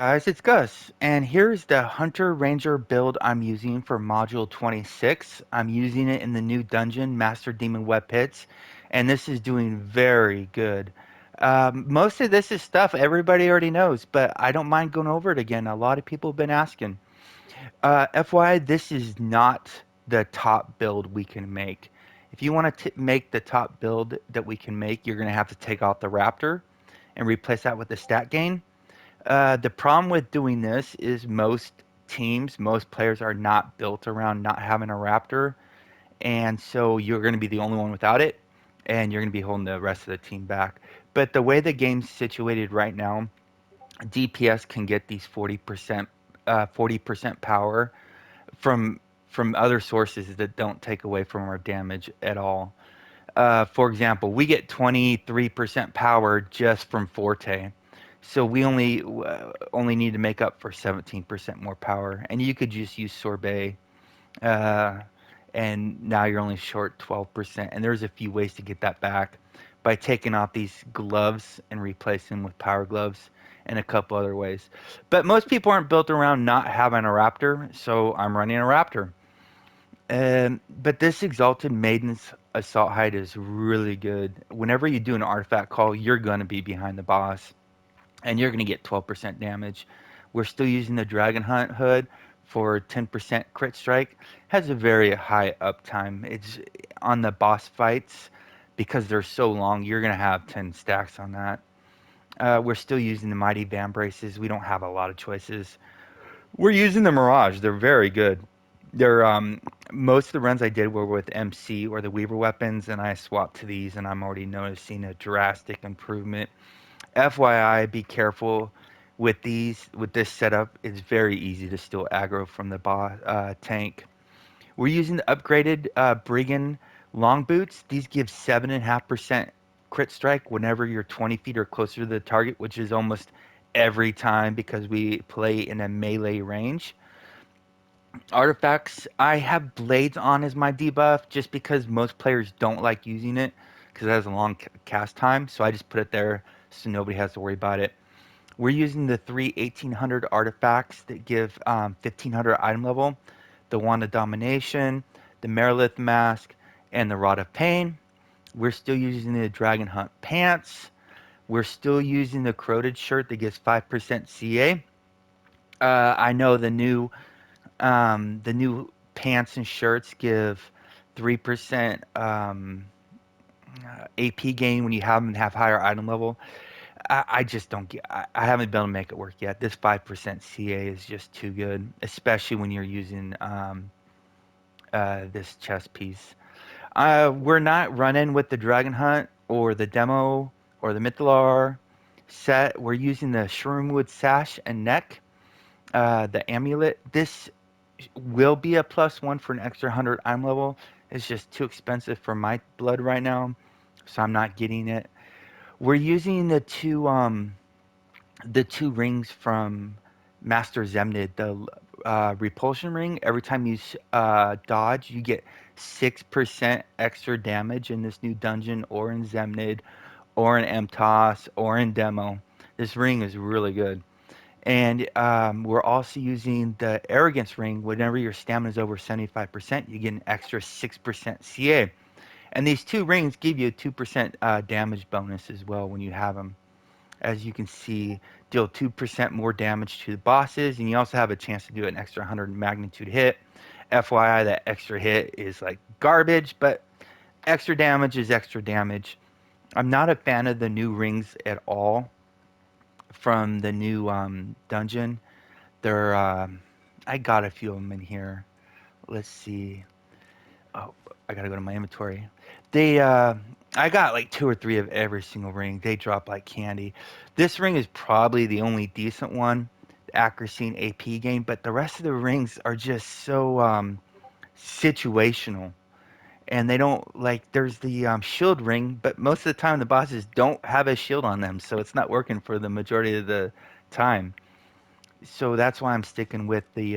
Guys, it's Gus, and here's the Hunter Ranger build I'm using for Module 26. I'm using it in the new dungeon, Master Demon Web Pits, and this is doing very good. Most of this is stuff everybody already knows, but I don't mind going over it again. A lot of people have been asking. FYI, this is not the top build we can make. If you want to make the top build that we can make, you're going to have to take out the Raptor and replace that with the stat gain. The problem with doing this is most players are not built around not having a Raptor, and so you're going to be the only one without it, and you're going to be holding the rest of the team back. But the way the game's situated right now, DPS can get these 40% power from from other sources that don't take away from our damage at all. For example, we get 23% power just from Forte. So we only need to make up for 17% more power. And you could just use Sorbet, uh, and now you're only short 12%. And there's a few ways to get that back by taking off these gloves and replacing them with power gloves and a couple other ways. But most people aren't built around not having a Raptor, so I'm running a Raptor. But this Exalted Maiden's Assault Height is really good. Whenever you do an artifact call, you're going to be behind the boss, and you're going to get 12% damage. We're still using the Dragon Hunt hood for 10% crit strike. Has a very high uptime. It's on the boss fights because they're so long. You're going to have 10 stacks on that. We're still using the Mighty Van Braces. We don't have a lot of choices. We're using the Mirage. They're very good. They're most of the runs I did were with MC or the Weaver weapons, and I swapped to these, and I'm already noticing a drastic improvement. FYI, be careful with these. With this setup, it's very easy to steal aggro from the tank. We're using the upgraded Brigand long boots. These give 7.5% crit strike whenever you're 20 feet or closer to the target, which is almost every time because we play in a melee range. Artifacts, I have blades on as my debuff just because most players don't like using it because it has a long cast time. So I just put it there so nobody has to worry about it. We're using the three 1800 artifacts that give 1500 item level, the Wand of Domination, the Merilith Mask, and the Rod of Pain. We're still using the Dragon Hunt pants. We're still using the Corroded shirt that gives 5% CA. I know the new pants and shirts give 3% AP gain when you have them have higher item level. I just don't get. I haven't been able to make it work yet. This 5% CA is just too good, especially when you're using this chest piece. We're not running with the Dragon Hunt or the demo or the Mythalar set. We're using the Shroomwood sash and neck, the amulet. This will be a +1 for an extra 100 item level. It's just too expensive for my blood right now, so I'm not getting it. We're using the two rings from Master Zemnid, the repulsion ring. Every time you dodge, you get 6% extra damage in this new dungeon, or in Zemnid, or in MTOS, or in demo. This ring is really good. And we're also using the Arrogance ring. Whenever your stamina is over 75%, you get an extra 6% CA. And these two rings give you a 2% damage bonus as well when you have them. As you can see, deal 2% more damage to the bosses, and you also have a chance to do an extra 100 magnitude hit. FYI, that extra hit is like garbage, but extra damage is extra damage. I'm not a fan of the new rings at all from the new dungeon. They're I got a few of them in here. Let's see. Oh, I gotta go to my inventory. They I got like two or three of every single ring. They drop like candy. This ring is probably the only decent one, accuracy and AP game, but the rest of the rings are just so situational. And they don't like there's the shield ring, but most of the time the bosses don't have a shield on them, so it's not working for the majority of the time. So that's why I'm sticking with the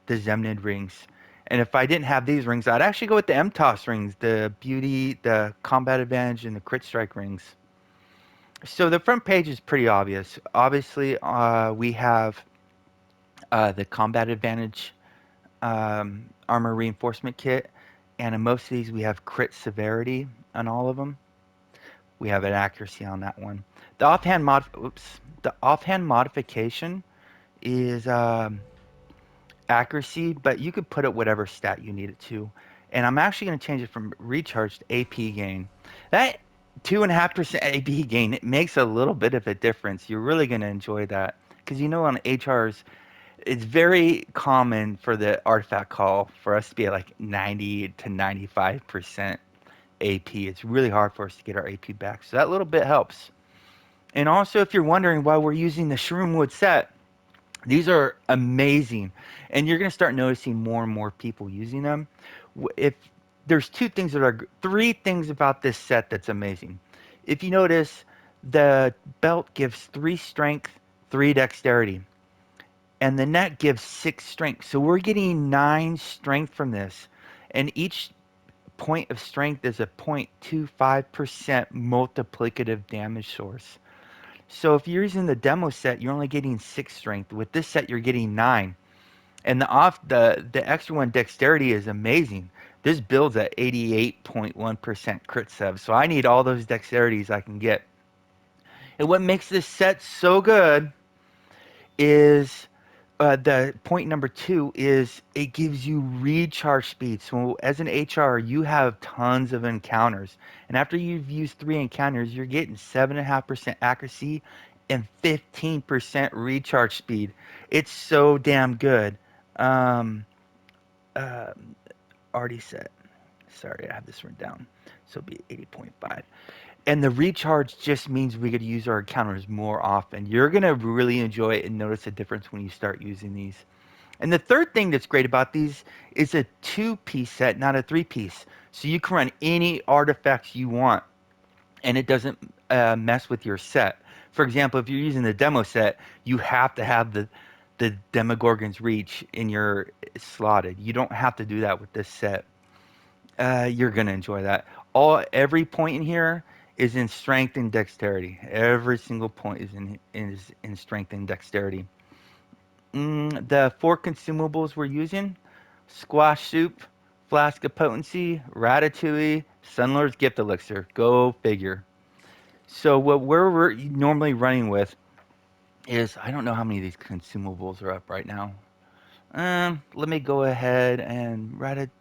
Zemnid rings. And if I didn't have these rings, I'd actually go with the MTOS rings, the beauty, the combat advantage, and the crit strike rings. So the front page is pretty obvious. Obviously, we have the combat advantage armor reinforcement kit, and in most of these we have crit severity on all of them. We have an accuracy on that one. The offhand modification is accuracy, but you could put it whatever stat you need it to. And I'm actually going to change it from recharge to AP gain. That 2.5% AP gain, it makes a little bit of a difference. You're really going to enjoy that because on HRs, it's very common for the artifact call for us to be at like 90 to 95% AP. It's really hard for us to get our AP back. So that little bit helps. And also, if you're wondering why we're using the Shroom wood set, these are amazing, and you're going to start noticing more and more people using them. If there's three things about this set that's amazing. If you notice, the belt gives 3 strength, 3 dexterity, and the net gives 6 strength. So we're getting 9 strength from this, and each point of strength is a 0.25% multiplicative damage source. So if you're using the demo set, you're only getting 6 strength. With this set, you're getting 9. And the extra one dexterity is amazing. This builds at 88.1% crit sev. So I need all those dexterities I can get. And what makes this set so good is the point number 2 is it gives you recharge speed. So as an HR, you have tons of encounters, and after you've used 3 encounters, you're getting 7.5% accuracy and 15% recharge speed. It's so damn good. Um, uh, Already set. Sorry, I have this written down. So it'll be 80.5. And the recharge just means we could use our encounters more often. You're going to really enjoy it and notice a difference when you start using these. And the third thing that's great about these is a 2-piece set, not a 3-piece. So you can run any artifacts you want, and it doesn't mess with your set. For example, if you're using the demo set, you have to have the Demogorgon's Reach in your slotted. You don't have to do that with this set. You're gonna enjoy that. Every point in here is in strength and dexterity. Every single point is in strength and dexterity. The 4 consumables we're using: squash soup, flask of potency, ratatouille, Sunlord's gift elixir. Go figure. So what we're normally running with is, I don't know how many of these consumables are up right now. Let me go ahead and that's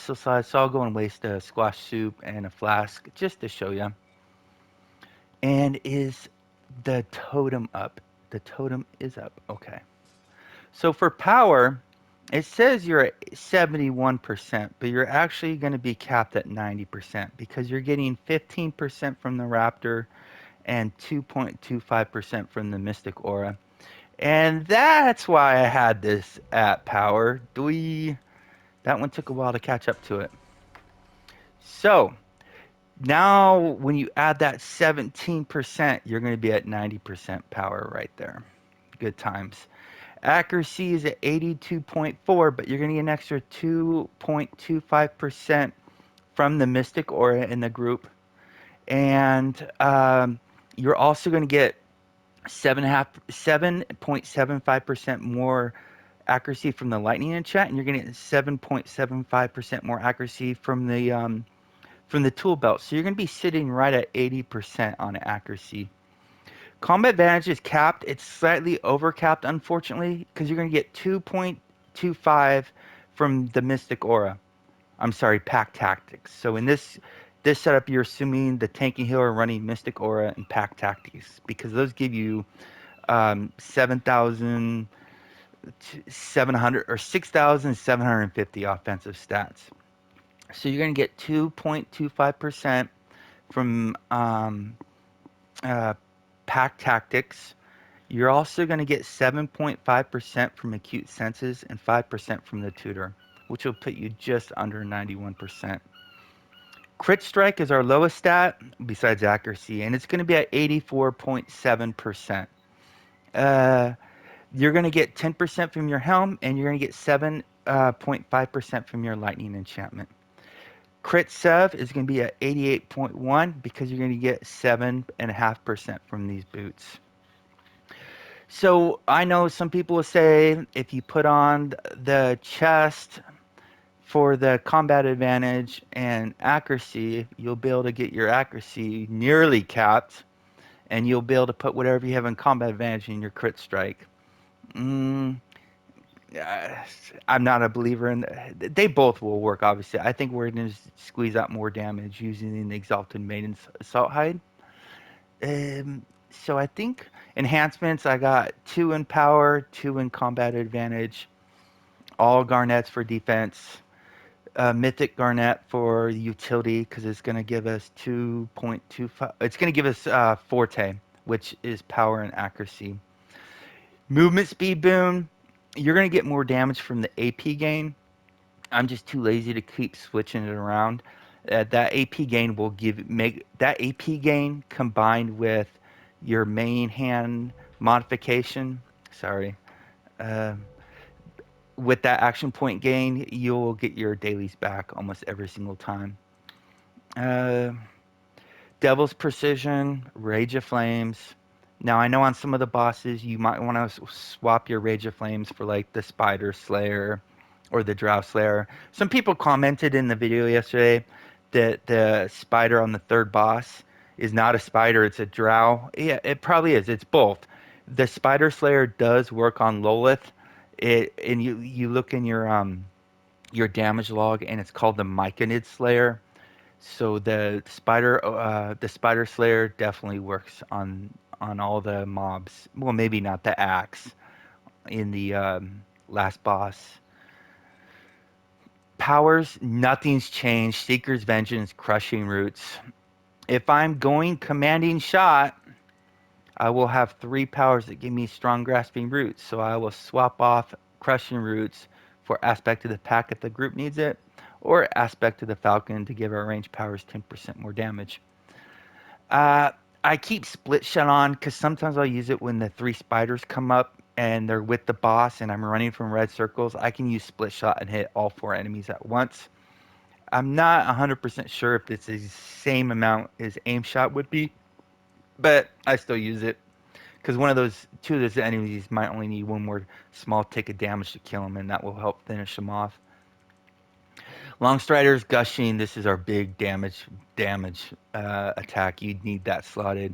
still size. So I'll go and waste a squash soup and a flask just to show you. And is the totem up? The totem is up. Okay. So for power, it says you're at 71%, but you're actually going to be capped at 90% because you're getting 15% from the Raptor and 2.25% from the Mystic Aura. And that's why I had this at power. That one took a while to catch up to it. So now when you add that 17%, you're going to be at 90% power right there. Good times. Accuracy is at 82.4, but you're going to get an extra 2.25% from the Mystic Aura in the group. And you're also going to get 7.75% more accuracy from the lightning enchant, and you're going to get 7.75% more accuracy from the tool belt. So you're going to be sitting right at 80% on accuracy. Combat advantage is capped. It's slightly overcapped, unfortunately, because you're going to get 2.25 from the Mystic Aura. I'm sorry, Pack Tactics. So in this setup, you're assuming the tanking healer running Mystic Aura and Pack Tactics, because those give you 7,700 or 6,750 offensive stats. So you're going to get 2.25% from Pack Tactics. You're also going to get 7.5% from Acute Senses and 5% from the Tutor, which will put you just under 91%. Crit Strike is our lowest stat besides accuracy, and it's going to be at 84.7%. You're going to get 10% from your helm, and you're going to get 7.5% from your lightning enchantment. Crit Sev is going to be at 88.1 because you're going to get 7.5% from these boots. So I know some people will say if you put on the chest for the combat advantage and accuracy, you'll be able to get your accuracy nearly capped, and you'll be able to put whatever you have in combat advantage in your crit strike. Mm, uh, I'm not a believer in. They both will work, obviously. I think we're going to squeeze out more damage using the Exalted Maiden's Assault Hide. So I think enhancements, I got 2 in power, 2 in combat advantage, all garnets for defense. Mythic Garnet for utility because it's going to give us 2.25. It's going to give us Forte, which is power and accuracy. Movement speed boon. You're going to get more damage from the AP gain. I'm just too lazy to keep switching it around. That AP gain will make that AP gain combined with your main hand modification. Sorry. Uh, with that action point gain, you'll get your dailies back almost every single time. Uh, Devil's Precision, Rage of Flames. Now, I know on some of the bosses, you might want to swap your Rage of Flames for like the Spider Slayer or the Drow Slayer. Some people commented in the video yesterday that the spider on the third boss is not a spider, it's a Drow. Yeah, it probably is. It's both. The Spider Slayer does work on Lolith. And you look in your damage log, and it's called the Myconid Slayer. So the spider slayer definitely works on all the mobs. Well, maybe not the axe in the last boss. Powers, nothing's changed. Seeker's Vengeance, Crushing Roots. If I'm going commanding shot, I will have 3 powers that give me strong grasping roots. So I will swap off Crushing Roots for aspect of the pack if the group needs it, or aspect of the falcon to give our range powers 10% more damage. Uh, I keep split shot on because sometimes I'll use it when the 3 spiders come up and they're with the boss and I'm running from red circles. I can use split shot and hit all 4 enemies at once. I'm not 100% sure if it's the same amount as aim shot would be, but I still use it because two of those enemies might only need one more small tick of damage to kill them, and that will help finish them off. Longstriders, Gushing. This is our big damage attack. You'd need that slotted.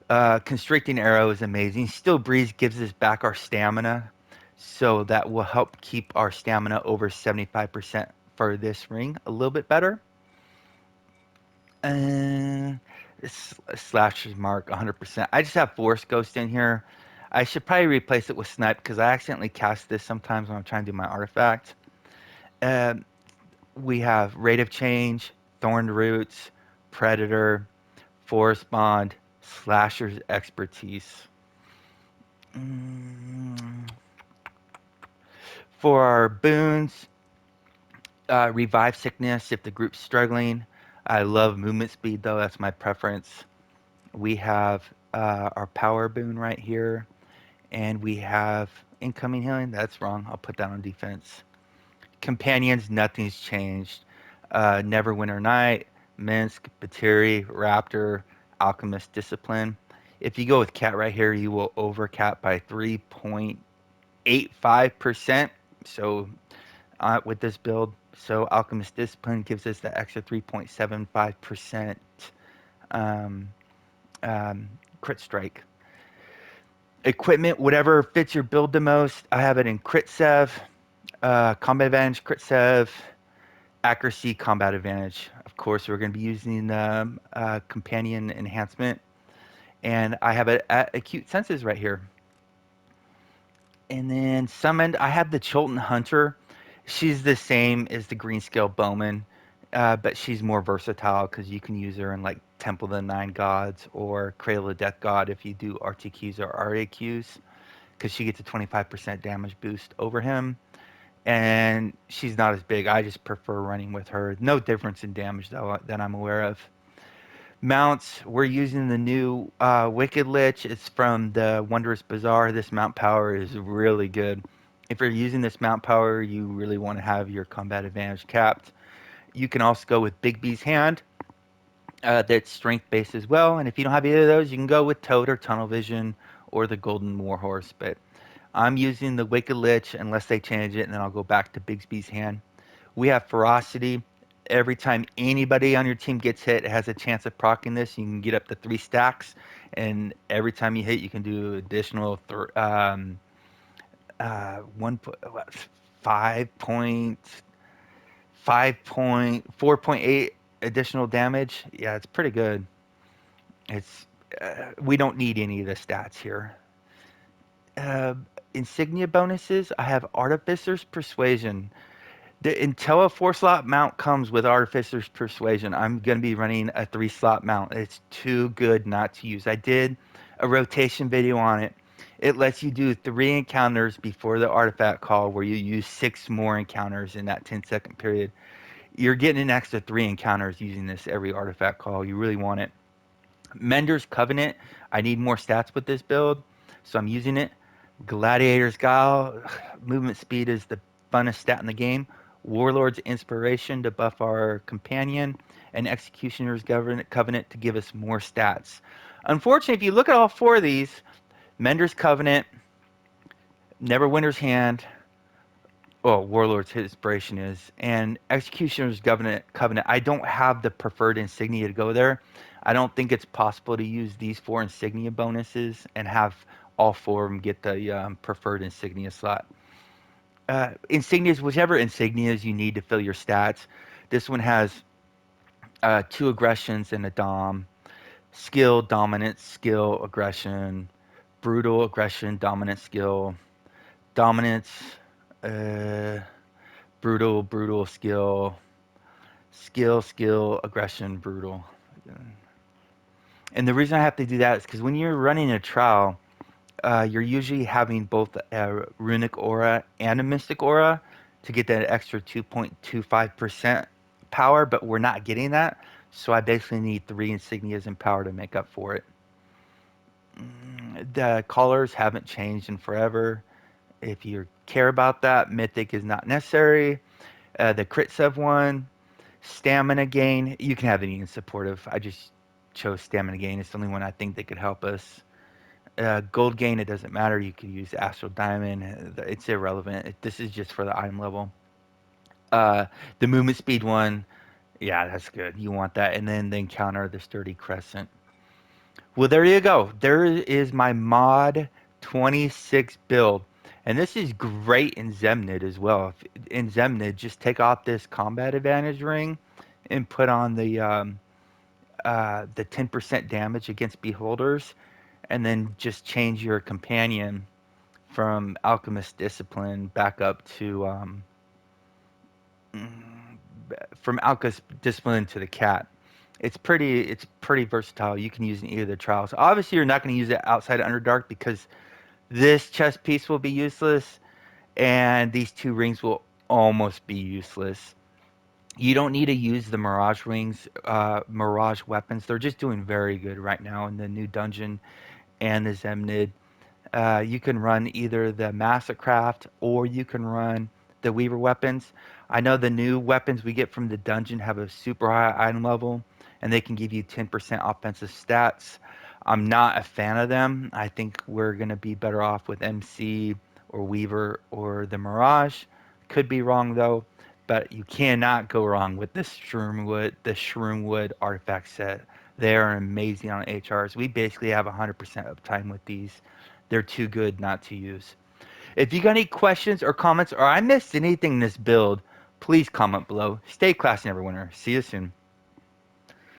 Constricting Arrow is amazing. Still Breeze gives us back our stamina, so that will help keep our stamina over 75% for this ring a little bit better. Slasher's Mark 100%. I just have Force Ghost in here. I should probably replace it with Snipe because I accidentally cast this sometimes when I'm trying to do my artifact. Uh, we have Rate of Change, Thorned Roots, Predator, Forest Bond, Slasher's Expertise. For our boons, Revive Sickness if the group's struggling. I love movement speed though, that's my preference. We have our power boon right here, and we have incoming healing. That's wrong. I'll put that on defense. Companions, nothing's changed. Neverwinter Night, Minsk, Bateri, Raptor, Alchemist Discipline. If you go with Cat right here, you will overcap by 3.85%. So with this build, so Alchemist Discipline gives us the extra 3.75% um, crit strike. Equipment, whatever fits your build the most. I have it in crit sev, combat advantage, crit sev, accuracy, combat advantage. Of course, we're going to be using the companion enhancement, and I have it at acute senses right here. And then summoned, I have the Cholton Hunter. She's the same as the Greenscale Bowman, but she's more versatile because you can use her in like Temple of the Nine Gods or Cradle of Death God if you do RTQs or RAQs, because she gets a 25% damage boost over him. And she's not as big. I just prefer running with her. No difference in damage though that I'm aware of. Mounts, we're using the new Wicked Lich. It's from the Wondrous Bazaar. This mount power is really good. If you're using this mount power, you really want to have your combat advantage capped. You can also go with Big B's Hand. That's strength based as well. And if you don't have either of those, you can go with Toad or Tunnel Vision or the Golden Warhorse. But I'm using the Wicked Lich unless they change it, and then I'll go back to Bigsby's Hand. We have Ferocity. Every time anybody on your team gets hit, it has a chance of proccing this. You can get up to 3 stacks, and every time you hit, you can do additional 4.8 additional damage. Yeah, it's pretty good. It's we don't need any of the stats here. Uh, Insignia bonuses. I have Artificer's Persuasion. Until a 4 slot mount comes with Artificer's Persuasion, I'm going to be running a 3 slot mount. It's too good not to use. I did a rotation video on it. It lets you do 3 encounters before the artifact call where you use 6 more encounters in that 10-second period. You're getting an extra 3 encounters using this every artifact call. You really want it. Mender's Covenant. I need more stats with this build, so I'm using it. Gladiator's Guile. Movement speed is the funnest stat in the game. Warlord's Inspiration to buff our companion. And Executioner's Covenant to give us more stats. Unfortunately, if you look at all 4 of these, Mender's Covenant, Neverwinter's Hand, Warlord's Inspiration is, and Executioner's Covenant. I don't have the preferred insignia to go there. I don't think it's possible to use these 4 insignia bonuses and have all 4 of them get the preferred insignia slot. Insignias, whichever insignias you need to fill your stats. This one has 2 aggressions and a dom. Skill, dominance, skill, aggression. Brutal, aggression, dominant, skill. Dominance, uh, brutal, brutal, skill. Skill, skill, aggression, brutal. And the reason I have to do that is because when you're running a trial, you're usually having both a runic aura and a mystic aura to get that extra 2.25% power, but we're not getting that. So I basically need 3 insignias and power to make up for it. The colors haven't changed in forever. If you care about that, mythic is not necessary. The crit sub one, stamina gain, you can have any in supportive. I just chose stamina gain. It's the only one I think that could help us. Gold gain, it doesn't matter. You could use Astral Diamond. It's irrelevant. This is just for the item level. The movement speed one, yeah, that's good. You want that. And then the encounter, the Sturdy Crescent. Well, there you go. There is my mod 26 build. And this is great in Zemnid as well. In Zemnid, just take off this combat advantage ring and put on the 10% damage against beholders, and then just change your companion from Alchemist Discipline back up to from Alchemist Discipline to the cat. It's pretty versatile. You can use in either of the trials. Obviously, you're not going to use it outside of Underdark because this chest piece will be useless, and these 2 rings will almost be useless. You don't need to use the Mirage rings, Mirage weapons. They're just doing very good right now in the new dungeon and the Zemnid. You can run either the Mastercraft or you can run the Weaver weapons. I know the new weapons we get from the dungeon have a super high item level, and they can give you 10% offensive stats. I'm not a fan of them. I think we're going to be better off with MC or Weaver or the Mirage. Could be wrong though, but you cannot go wrong with the Shroomwood artifact set. They are amazing on HRs. We basically have 100% uptime with these. They're too good not to use. If you got any questions or comments, or I missed anything in this build, please comment below. Stay classy, Neverwinter. See you soon.